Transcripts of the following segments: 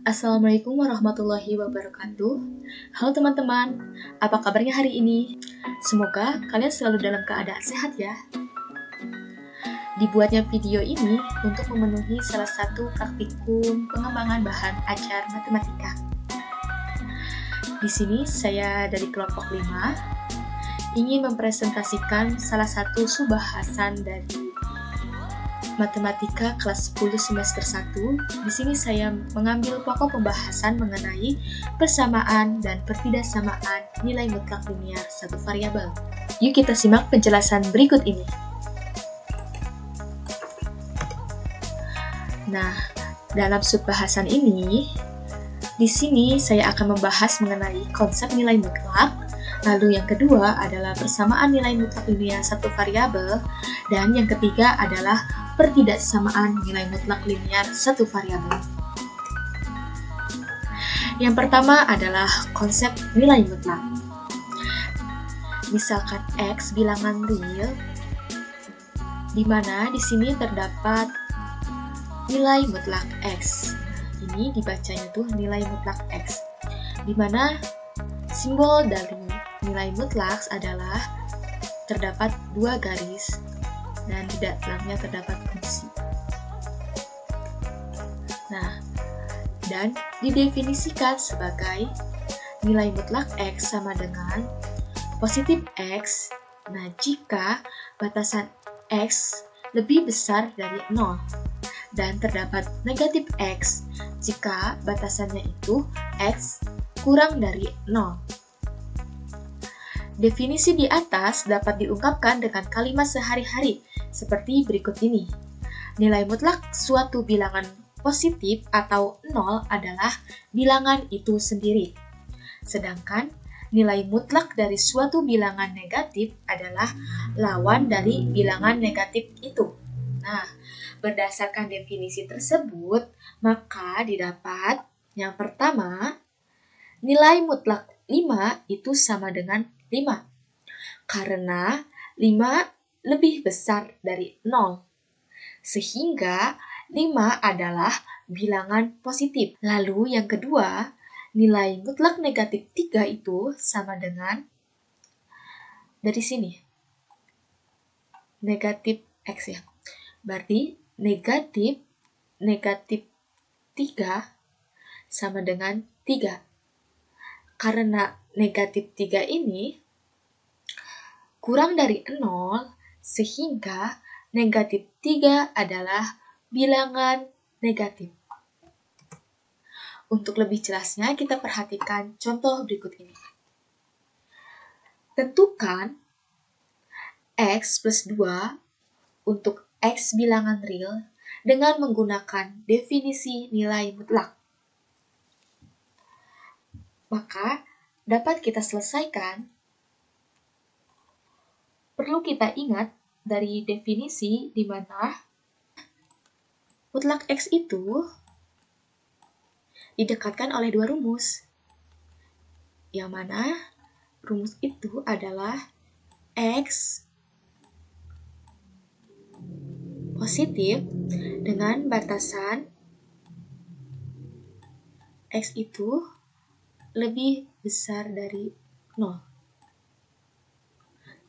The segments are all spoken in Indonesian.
Assalamualaikum warahmatullahi wabarakatuh. Halo teman-teman, apa kabarnya hari ini? Semoga kalian selalu dalam keadaan sehat ya. Dibuatnya video ini untuk memenuhi salah satu praktikum pengembangan bahan ajar matematika. Di sini saya dari kelompok 5 ingin mempresentasikan salah satu subbahasan dari Matematika kelas 10 semester 1. Di sini saya mengambil pokok pembahasan mengenai persamaan dan pertidaksamaan nilai mutlak linear satu variabel. Yuk kita simak penjelasan berikut ini. Nah, dalam subbahasan ini, di sini saya akan membahas mengenai konsep nilai mutlak. Lalu yang kedua adalah persamaan nilai mutlak linear satu variabel, dan yang ketiga adalah pertidaksamaan nilai mutlak linear satu variabel. Yang pertama adalah konsep nilai mutlak. Misalkan X bilangan real, di mana di sini terdapat nilai mutlak X. Ini dibacanya tuh nilai mutlak X, di mana simbol dari nilai mutlak adalah terdapat dua garis dan di dalamnya terdapat fungsi. Nah, dan didefinisikan sebagai nilai mutlak X sama dengan positif X. Nah, jika batasan X lebih besar dari 0 dan terdapat negatif X jika batasannya itu X kurang dari 0. Definisi di atas dapat diungkapkan dengan kalimat sehari-hari seperti berikut ini. Nilai mutlak suatu bilangan positif atau 0 adalah bilangan itu sendiri. Sedangkan nilai mutlak dari suatu bilangan negatif adalah lawan dari bilangan negatif itu. Nah, berdasarkan definisi tersebut, maka didapat yang pertama, nilai mutlak 5 itu sama dengan 5. Karena 5 lebih besar dari 0. Sehingga 5 adalah bilangan positif. Lalu yang kedua, nilai mutlak negatif 3 itu sama dengan dari sini. Negatif X ya. Berarti negatif 3 sama dengan 3. Karena negatif 3 ini kurang dari 0, sehingga negatif 3 adalah bilangan negatif. Untuk lebih jelasnya, kita perhatikan contoh berikut ini. Tentukan X plus 2 untuk X bilangan real dengan menggunakan definisi nilai mutlak. Maka, dapat kita selesaikan. Perlu kita ingat dari definisi di mana mutlak X itu didekatkan oleh dua rumus. Yang mana rumus itu adalah X positif dengan batasan X itu lebih besar dari 0.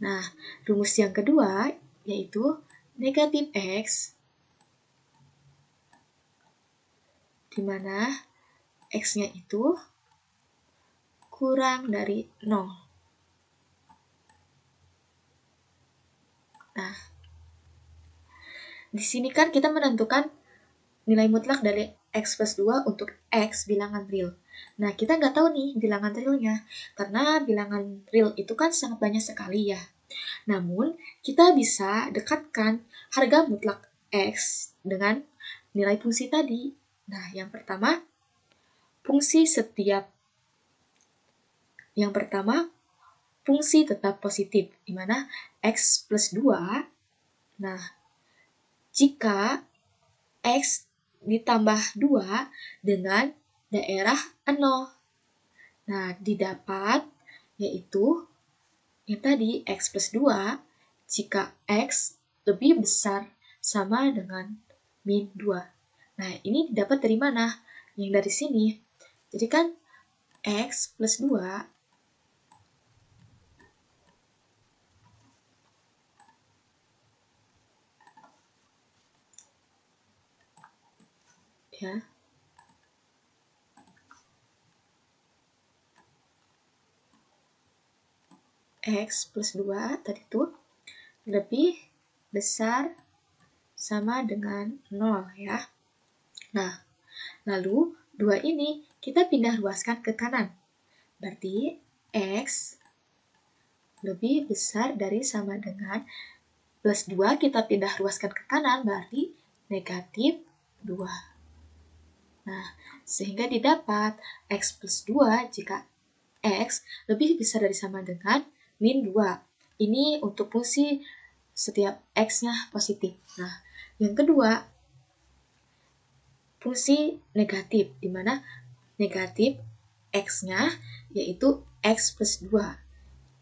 Nah, rumus yang kedua yaitu negatif X, di mana X-nya itu kurang dari 0. Nah, di sini kan kita menentukan nilai mutlak dari X plus 2 untuk X bilangan real. Nah, kita nggak tahu nih bilangan realnya, karena bilangan real itu kan sangat banyak sekali ya. Namun, kita bisa dekatkan harga mutlak X dengan nilai fungsi tadi. Nah, yang pertama, fungsi tetap positif, di mana X plus 2. Nah, jika X ditambah 2 dengan daerah 0. Nah, didapat yaitu yang tadi X plus 2 jika X lebih besar sama dengan min 2. Nah, ini didapat dari mana? yang dari sini. Jadi kan X plus 2 ya. X plus 2 tadi tuh lebih besar sama dengan 0 ya. Nah, lalu 2 ini kita pindah ruaskan ke kanan. Berarti X lebih besar dari sama dengan plus 2 kita pindah ruaskan ke kanan berarti negatif 2. Nah, sehingga didapat X plus 2 jika X lebih besar dari sama dengan min 2. Ini untuk fungsi setiap X-nya positif. Nah, yang kedua, fungsi negatif, di mana negatif X-nya yaitu X plus 2.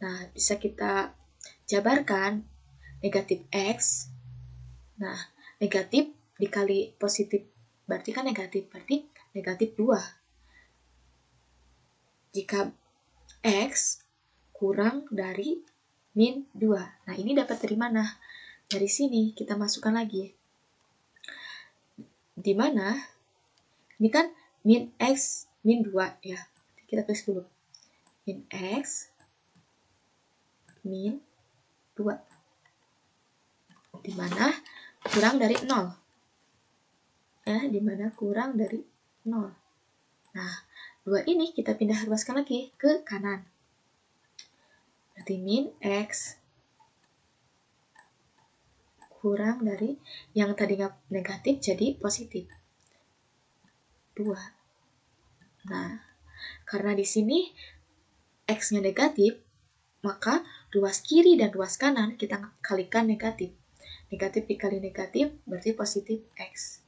Nah, bisa kita jabarkan negatif X. Nah, negatif dikali positif berarti kan negatif, berarti negatif 2. Jika X kurang dari min 2. Nah, ini dapat dari mana? Dari sini kita masukkan lagi. Di mana? Ini kan min X min 2 ya. Kita tulis dulu. Min X min 2. Di mana kurang dari 0. Ya, di mana kurang dari 0. Nah, 2 ini kita pindah ruaskan lagi ke kanan. Berarti min X kurang dari yang tadinya negatif jadi positif 2. Nah, karena di sini X-nya negatif, maka ruas kiri dan ruas kanan kita kalikan negatif. Negatif dikali negatif berarti positif X.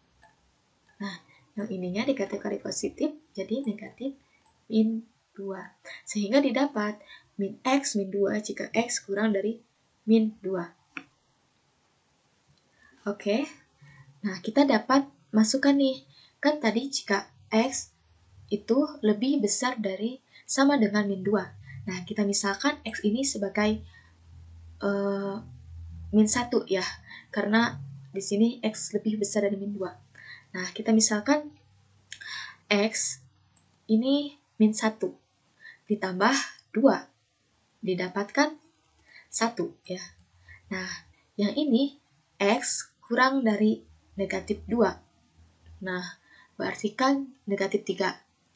Nah, yang ininya negatif kali positif jadi negatif min 2. Sehingga didapat min X min 2 jika X kurang dari min 2. Oke, nah kita dapat masukkan nih, kan tadi jika X itu lebih besar dari sama dengan min 2. Nah, kita misalkan X ini sebagai min 1 ya, karena di sini X lebih besar dari min 2. Nah, kita misalkan X ini min 1 ditambah 2 didapatkan 1 ya. Nah, yang ini X kurang dari negatif 2. Nah, berarti kan negatif 3.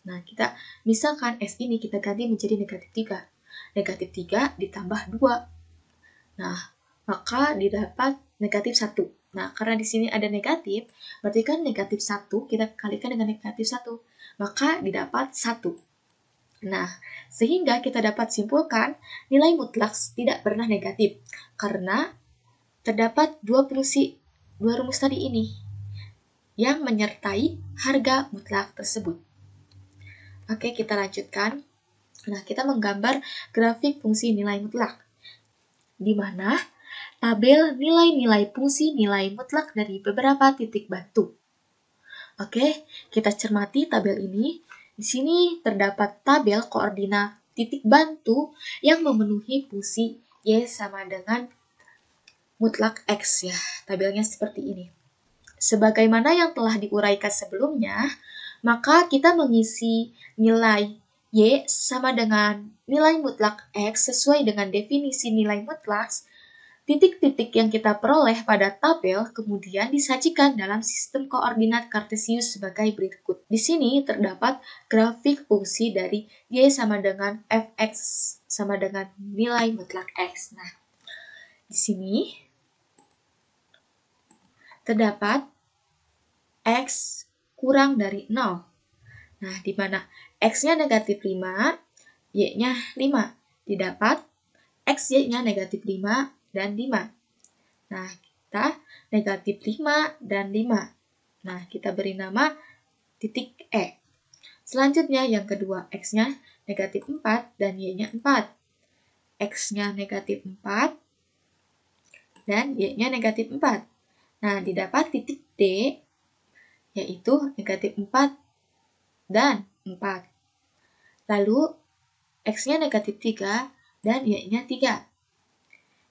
Nah, kita misalkan X ini kita ganti menjadi negatif 3. Negatif 3 ditambah 2. Nah, maka didapat negatif 1. Nah, karena di sini ada negatif, berarti kan negatif 1 kita kalikan dengan negatif 1. Maka didapat 1. Nah, sehingga kita dapat simpulkan nilai mutlak tidak pernah negatif. Karena terdapat dua rumus tadi ini yang menyertai harga mutlak tersebut. Oke, kita lanjutkan. Nah, kita menggambar grafik fungsi nilai mutlak, di mana tabel nilai-nilai fungsi nilai mutlak dari beberapa titik bantu. Oke, kita cermati tabel ini. Di sini terdapat tabel koordinat titik bantu yang memenuhi fungsi Y sama dengan mutlak X ya. Tabelnya seperti ini. Sebagaimana yang telah diuraikan sebelumnya, maka kita mengisi nilai Y sama dengan nilai mutlak X sesuai dengan definisi nilai mutlak. Titik-titik yang kita peroleh pada tabel kemudian disajikan dalam sistem koordinat Kartesius sebagai berikut. Di sini terdapat grafik fungsi dari Y sama dengan Fx sama dengan nilai mutlak X. Nah, di sini terdapat X kurang dari 0. Nah, di mana X-nya negatif 5, Y-nya 5. Didapat X, Y-nya negatif 5 dan 5. Nah, kita negatif 5 dan 5. Nah, kita beri nama titik E. Selanjutnya yang kedua, X-nya negatif 4 dan Y-nya 4. X-nya negatif 4 dan Y-nya negatif 4. Nah, didapat titik D, yaitu negatif 4 dan 4. Lalu, X-nya negatif 3 dan Y-nya 3.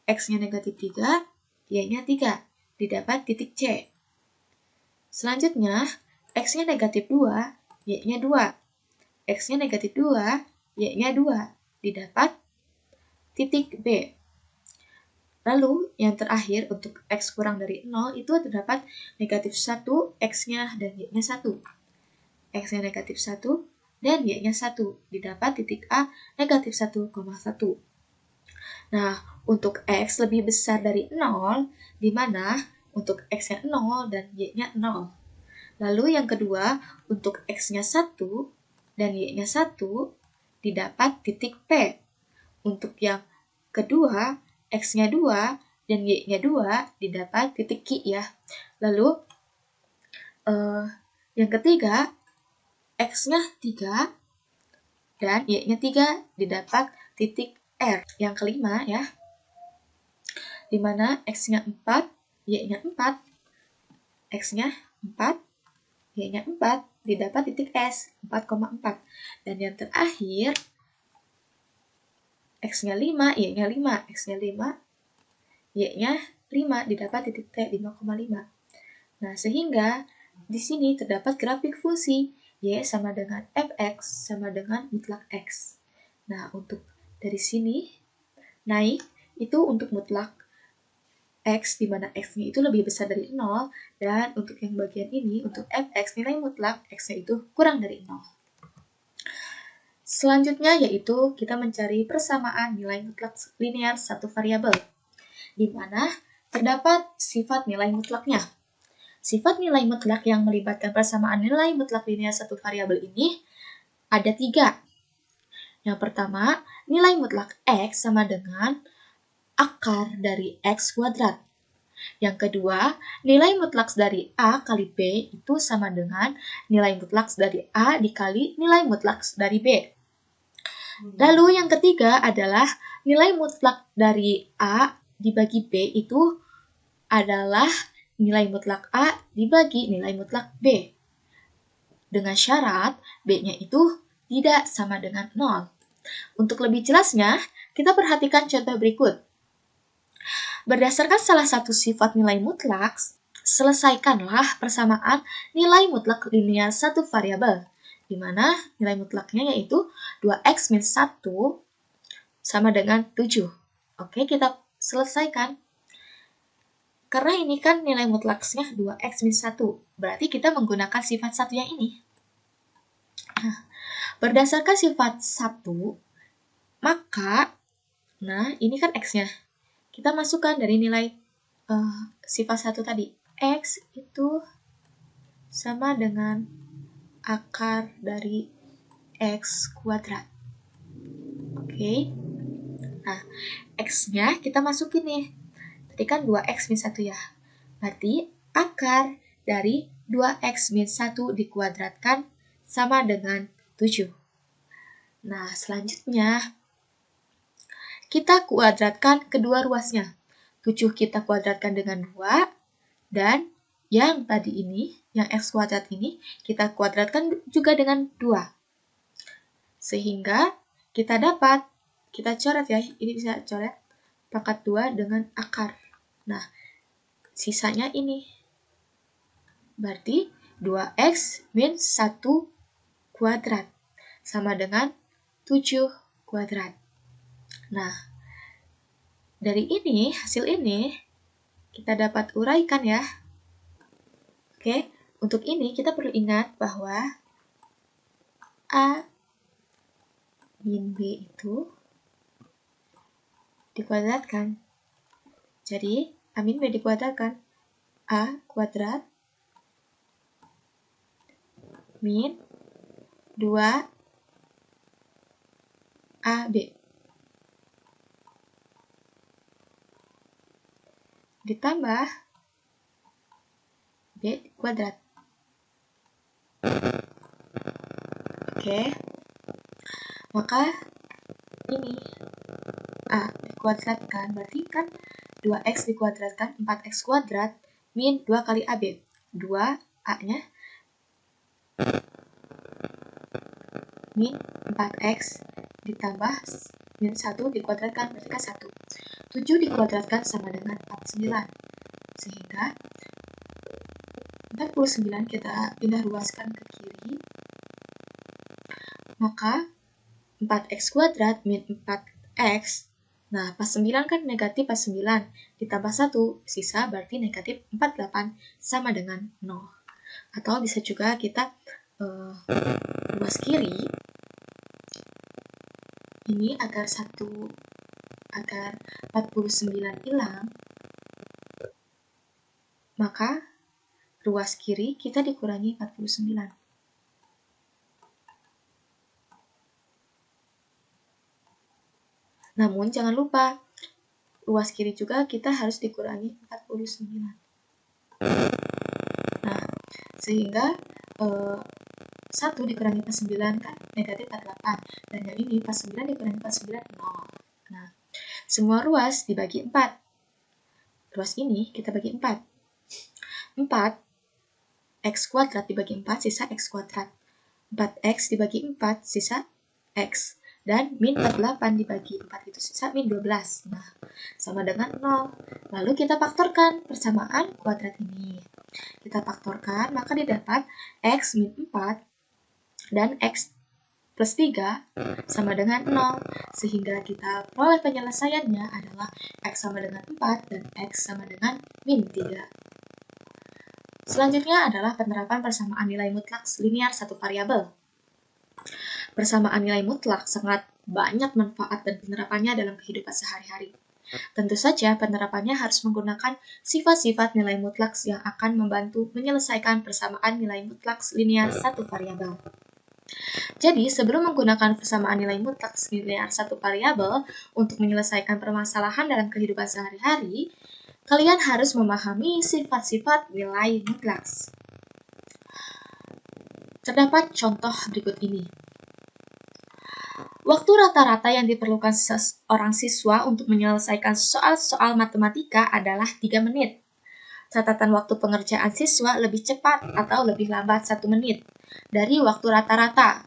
X-nya negatif 3, Y-nya 3. Didapat titik C. Selanjutnya, X-nya negatif 2, Y-nya 2. X-nya negatif 2, Y-nya 2. Didapat titik B. Lalu, yang terakhir untuk X kurang dari 0 itu terdapat negatif 1, X-nya dan Y-nya 1. X-nya negatif 1 dan Y-nya 1. Didapat titik A negatif 1,1. Nah, untuk X lebih besar dari 0, di mana untuk X-nya 0 dan Y-nya 0. Lalu yang kedua, untuk X-nya 1 dan Y-nya 1, didapat titik P. Untuk yang kedua, X-nya 2 dan Y-nya 2, didapat titik Q ya. Lalu, yang ketiga, X-nya 3 dan Y-nya 3, didapat titik R. Yang kelima ya, di mana X-nya 4, Y-nya 4, X-nya 4, Y-nya 4, didapat titik S, 4,4. Dan yang terakhir, X-nya 5, Y-nya 5, X-nya 5, Y-nya 5, didapat titik T, 5,5. Nah, sehingga di sini terdapat grafik fungsi Y sama dengan Fx sama dengan mutlak X. Nah, untuk dari sini naik itu untuk mutlak X, di mana X-nya itu lebih besar dari 0, dan untuk yang bagian ini, untuk Fx, nilai mutlak X-nya itu kurang dari 0. Selanjutnya yaitu kita mencari persamaan nilai mutlak linear satu variabel, di mana terdapat sifat nilai mutlaknya. Sifat nilai mutlak yang melibatkan persamaan nilai mutlak linear satu variabel ini ada 3. Yang pertama, nilai mutlak X sama dengan akar dari X kuadrat. Yang kedua, nilai mutlak dari A kali B itu sama dengan nilai mutlak dari A dikali nilai mutlak dari B. Lalu yang ketiga adalah nilai mutlak dari A dibagi B itu adalah nilai mutlak A dibagi nilai mutlak B. Dengan syarat B-nya itu tidak sama dengan 0. Untuk lebih jelasnya, kita perhatikan contoh berikut. Berdasarkan salah satu sifat nilai mutlak, selesaikanlah persamaan nilai mutlak linear satu variabel, di mana nilai mutlaknya yaitu 2x min 1 sama dengan 7. Oke, kita selesaikan. Karena ini kan nilai mutlaknya 2x min 1, berarti kita menggunakan sifat 1 yang ini. Nah, berdasarkan sifat 1, maka, nah ini kan x-nya. Kita masukkan dari nilai sifat 1 tadi. X itu sama dengan akar dari X kuadrat. Oke. Nah, X-nya kita masukin nih. Tadi kan 2X min 1 ya. Berarti akar dari 2X min 1 dikuadratkan sama dengan 7. Nah, selanjutnya kita kuadratkan kedua ruasnya. 7 kita kuadratkan dengan 2, dan yang tadi ini, yang X kuadrat ini, kita kuadratkan juga dengan 2. Sehingga kita dapat, kita coret ya, ini bisa coret pangkat 2 dengan akar. Nah, sisanya ini. Berarti 2X min 1 kuadrat sama dengan 7 kuadrat. Nah, dari ini, hasil ini, kita dapat uraikan ya. Oke, untuk ini kita perlu ingat bahwa A min B itu dikuadratkan. Jadi, A min B dikuadratkan. A kuadrat min 2AB ditambah B kuadrat. Oke. Maka ini A dikuadratkan, berarti kan 2X dikuadratkan 4X kuadrat min 2 kali AB. 2 A-nya min 4x ditambah min 1 dikuadratkan berarti kan 1. 7 dikuadratkan sama dengan 49. Sehingga 49 kita pindah ruaskan ke kiri. Maka 4x kuadrat min 4x. Nah, pas 9 kan negatif pas 9. Ditambah 1, sisa berarti negatif 48 sama dengan 0. Atau bisa juga kita ruas kiri ini agar 49 hilang, maka ruas kiri kita dikurangi 49. Namun jangan lupa, ruas kiri juga kita harus dikurangi 49. Nah, sehingga 1 dikurangi 49 kan negatif 48. Dan yang ini 49 dikurangi 49, 0. Nah, semua ruas dibagi 4. Ruas ini kita bagi 4. 4 x kuadrat dibagi 4, sisa x kuadrat. 4x dibagi 4, sisa x. Dan min 48 dibagi 4 itu sisa min 12. Nah, sama dengan 0. Lalu kita faktorkan persamaan kuadrat ini. Kita faktorkan, maka didapat x min 4 dan x plus 3 sama dengan 0. Sehingga kita peroleh penyelesaiannya adalah x sama dengan 4 dan x sama dengan min 3. Selanjutnya adalah penerapan persamaan nilai mutlak linear satu variabel. Persamaan nilai mutlak sangat banyak manfaat dan penerapannya dalam kehidupan sehari-hari. Tentu saja penerapannya harus menggunakan sifat-sifat nilai mutlak yang akan membantu menyelesaikan persamaan nilai mutlak linear satu variabel. Jadi, sebelum menggunakan persamaan nilai mutlak linear satu variabel untuk menyelesaikan permasalahan dalam kehidupan sehari-hari, kalian harus memahami sifat-sifat nilai mutlak. Terdapat contoh berikut ini. Waktu rata-rata yang diperlukan seorang siswa untuk menyelesaikan soal-soal matematika adalah 3 menit. Catatan waktu pengerjaan siswa lebih cepat atau lebih lambat 1 menit dari waktu rata-rata.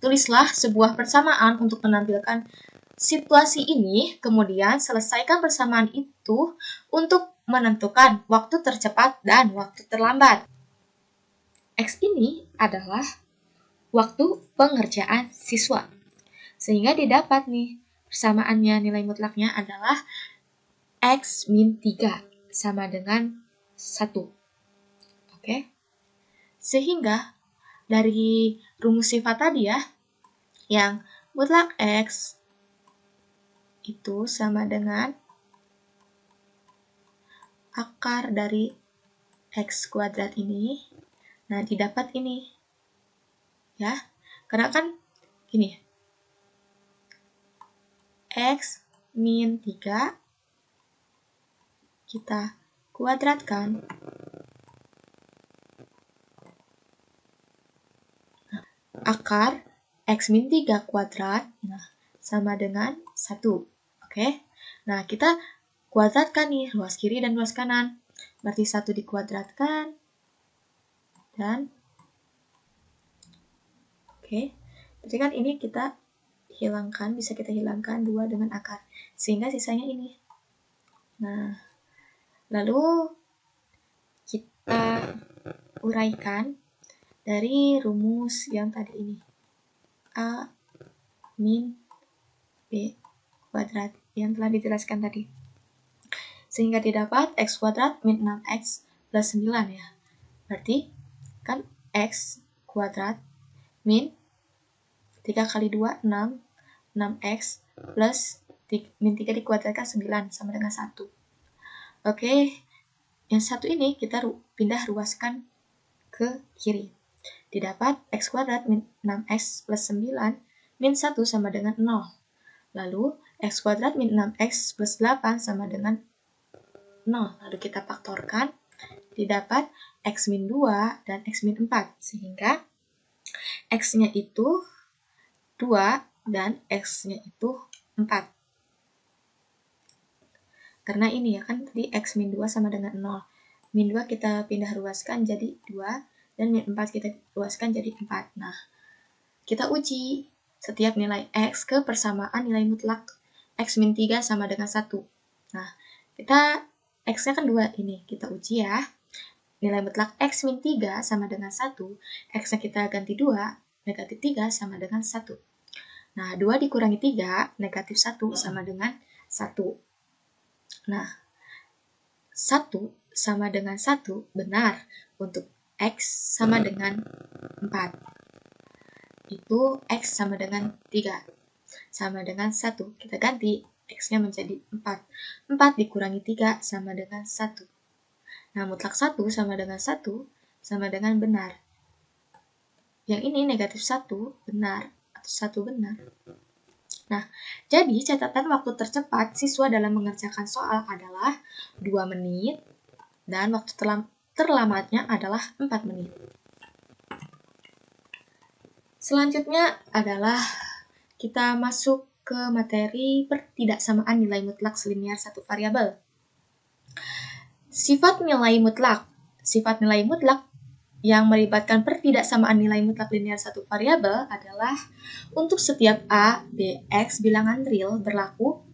Tulislah sebuah persamaan untuk menampilkan situasi ini, kemudian selesaikan persamaan itu untuk menentukan waktu tercepat dan waktu terlambat. X ini adalah waktu pengerjaan siswa. Sehingga didapat nih, persamaannya nilai mutlaknya adalah X min 3 sama dengan 1. Oke? Sehingga dari rumus sifat tadi ya, yang mutlak X itu sama dengan akar dari X kuadrat ini. Nah, didapat ini. Ya, karena kan gini, X min 3 kita kuadratkan. Akar X min 3 kuadrat sama dengan 1. Oke? Nah, kita kuadratkan nih ruas kiri dan ruas kanan. Berarti 1 dikuadratkan. Dan oke. Berarti kan ini kita hilangkan, bisa kita hilangkan 2 dengan akar. Sehingga sisanya ini. Nah, lalu kita uraikan dari rumus yang tadi ini. A min B kuadrat yang telah dijelaskan tadi. Sehingga didapat X kuadrat min 6X plus 9 ya. Berarti kan X kuadrat min 3 kali 2, 6. 6X plus min 3 dikuadratkan 9 sama dengan 1. Oke, yang satu ini kita pindah ruaskan ke kiri. Didapat X kuadrat min 6X plus 9 min 1 sama dengan 0. Lalu X kuadrat min 6X plus 8 sama dengan 0. Lalu kita faktorkan. Didapat X min 2 dan X min 4. Sehingga X-nya itu 2 dan X-nya itu 4. Karena ini ya kan tadi X min 2 sama dengan 0. Min 2 kita pindah ruaskan jadi 2 dan min 4 kita ruaskan jadi 4. Nah, kita uji setiap nilai X ke persamaan nilai mutlak X min 3 sama dengan 1. Nah, X-nya kan 2 ini, kita uji ya. Nilai mutlak X min 3 sama dengan 1, X-nya kita ganti 2, negatif 3 sama dengan 1. Nah, 2 dikurangi 3, negatif 1 sama dengan 1. Nah, 1 sama dengan 1 benar untuk X sama dengan 4. Itu X sama dengan 3. Sama dengan 1. Kita ganti X-nya menjadi 4. 4 dikurangi 3 sama dengan 1. Nah, mutlak 1 sama dengan 1 sama dengan benar. Yang ini negatif 1 benar atau 1 benar. Nah, jadi catatan waktu tercepat siswa dalam mengerjakan soal adalah 2 menit dan waktu terlambatnya adalah 4 menit. Selanjutnya adalah kita masuk ke materi pertidaksamaan nilai mutlak selinier satu variabel. Sifat nilai mutlak. Sifat nilai mutlak yang melibatkan pertidaksamaan nilai mutlak linier satu variabel adalah untuk setiap A, B, X bilangan real berlaku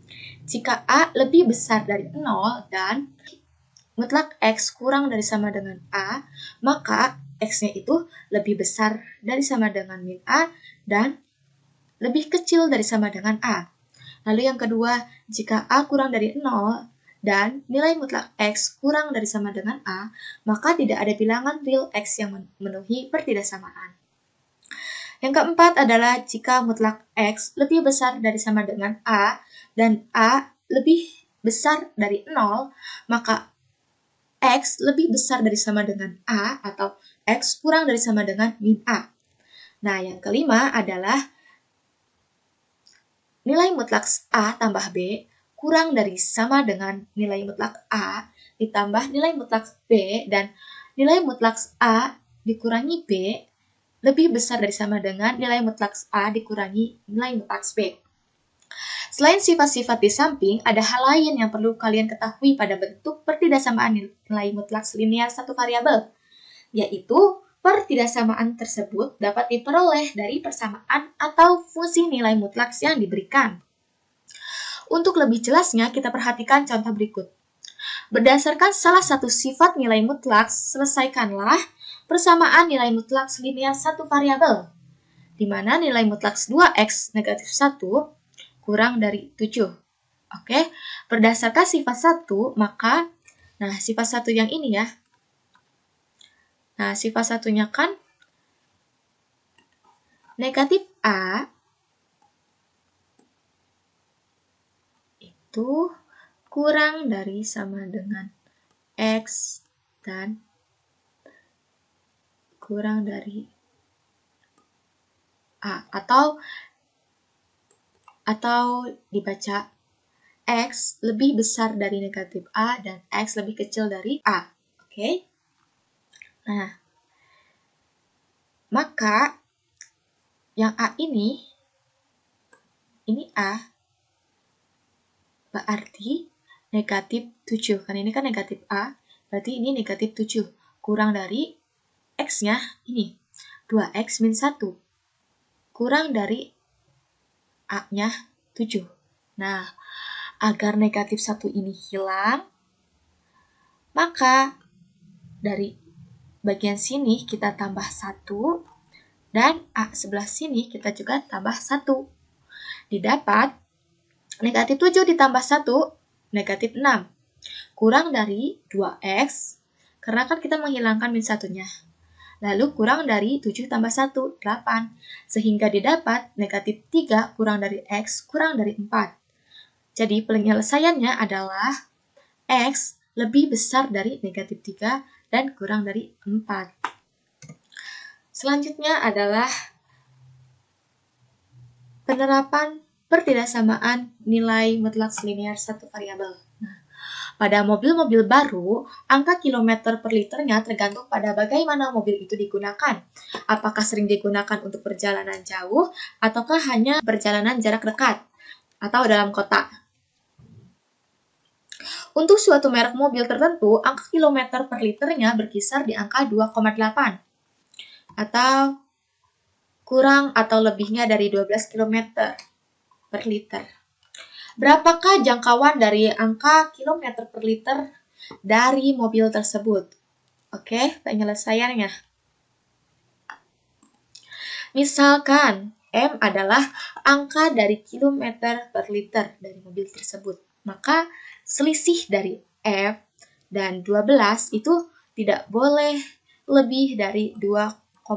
jika A lebih besar dari 0 dan mutlak X kurang dari sama dengan A, maka X-nya itu lebih besar dari sama dengan min A dan lebih kecil dari sama dengan A. Lalu yang kedua, jika A kurang dari 0 dan nilai mutlak X kurang dari sama dengan A, maka tidak ada bilangan real X yang memenuhi pertidaksamaan. Yang keempat adalah jika mutlak X lebih besar dari sama dengan A dan A lebih besar dari 0, maka X lebih besar dari sama dengan A atau X kurang dari sama dengan min A. Nah, yang kelima adalah nilai mutlak A tambah B kurang dari sama dengan nilai mutlak A ditambah nilai mutlak B dan nilai mutlak A dikurangi B lebih besar dari sama dengan nilai mutlak A dikurangi nilai mutlak B. Selain sifat-sifat di samping, ada hal lain yang perlu kalian ketahui pada bentuk pertidaksamaan nilai mutlak selinier satu variabel, yaitu pertidaksamaan tersebut dapat diperoleh dari persamaan atau fungsi nilai mutlak yang diberikan. Untuk lebih jelasnya, kita perhatikan contoh berikut. Berdasarkan salah satu sifat nilai mutlak, selesaikanlah persamaan nilai mutlak selinier satu variabel, di mana nilai mutlak 2x negatif 1 kurang dari 7. Oke, berdasarkan sifat 1, maka, sifat 1 yang ini ya. Nah, sifat 1-nya kan negatif A itu kurang dari sama dengan X dan kurang dari A. Atau dibaca X lebih besar dari negatif A dan X lebih kecil dari A. Oke? Nah, maka yang A ini A, berarti negatif 7. Karena ini kan negatif A, berarti ini negatif 7. Kurang dari X-nya ini, 2X min 1. Kurang dari A-nya 7. Nah, agar negatif 1 ini hilang, maka dari bagian sini kita tambah 1, dan A sebelah sini kita juga tambah 1. Didapat negatif 7 ditambah 1, negatif 6. Kurang dari 2X, karena kan kita menghilangkan min 1-nya. Lalu kurang dari 7 tambah 1, 8. Sehingga didapat negatif 3 kurang dari X kurang dari 4. Jadi penyelesaiannya adalah X lebih besar dari negatif 3 dan kurang dari 4. Selanjutnya adalah penerapan pertidaksamaan nilai mutlak selinier satu variabel. Pada mobil-mobil baru, angka kilometer per liternya tergantung pada bagaimana mobil itu digunakan. Apakah sering digunakan untuk perjalanan jauh, ataukah hanya perjalanan jarak dekat, atau dalam kota. Untuk suatu merek mobil tertentu, angka kilometer per liternya berkisar di angka 2,8. Atau kurang atau lebihnya dari 12 km per liter. Berapakah jangkauan dari angka kilometer per liter dari mobil tersebut? Oke, penyelesaiannya. Misalkan M adalah angka dari kilometer per liter dari mobil tersebut. Maka selisih dari F dan 12 itu tidak boleh lebih dari 2,8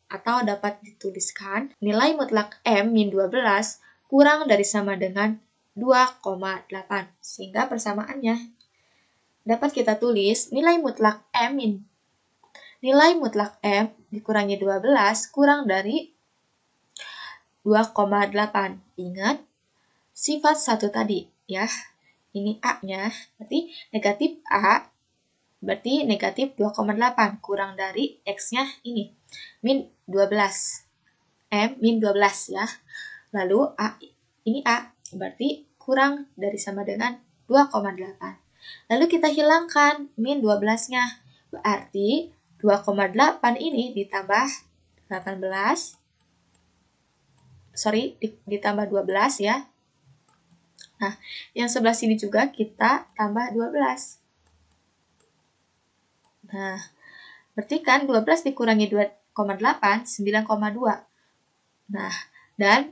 atau dapat dituliskan nilai mutlak M min 12 kurang dari sama dengan 2,8. Sehingga persamaannya dapat kita tulis nilai mutlak M dikurangi 12 kurang dari 2,8. Ingat sifat satu tadi ya. Ini A-nya, berarti negatif A, berarti negatif 2,8 kurang dari X-nya ini, min 12. M min 12 ya. Lalu A, ini A, berarti kurang dari sama dengan 2,8. Lalu kita hilangkan min 12-nya, berarti 2,8 ini ditambah 12 ya. Nah, yang sebelah sini juga kita tambah 12. Nah, berarti kan 12 dikurangi 2,8, 9,2. Nah, dan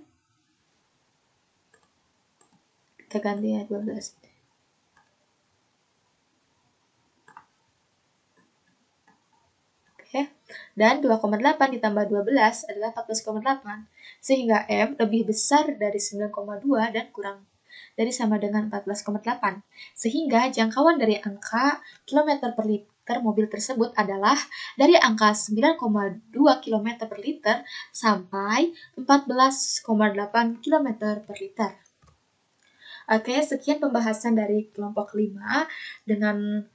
kita ganti ya 12. Oke, dan 2,8 ditambah 12 adalah 14,8. Sehingga M lebih besar dari 9,2 dan kurang dari sama dengan 14,8. Sehingga jangkauan dari angka kilometer per liter mobil tersebut adalah dari angka 9,2 km per liter sampai 14,8 km per liter. Oke, sekian pembahasan dari kelompok 5 dengan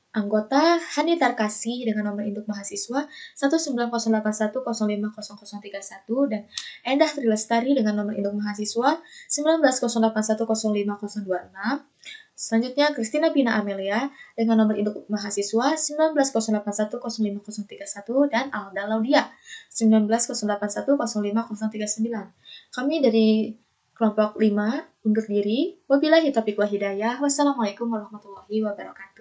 anggota Hani Tarkasih dengan nomor induk mahasiswa 19081050031 dan Endah Trilestari dengan nomor induk mahasiswa 19081050026. Selanjutnya Christina Pina Amelia dengan nomor induk mahasiswa 19081050031 dan Alda Laudia 19081050039. Kami dari kelompok 5 undur diri. Wabillahi taufiq wal hidayah. Wassalamualaikum warahmatullahi wabarakatuh.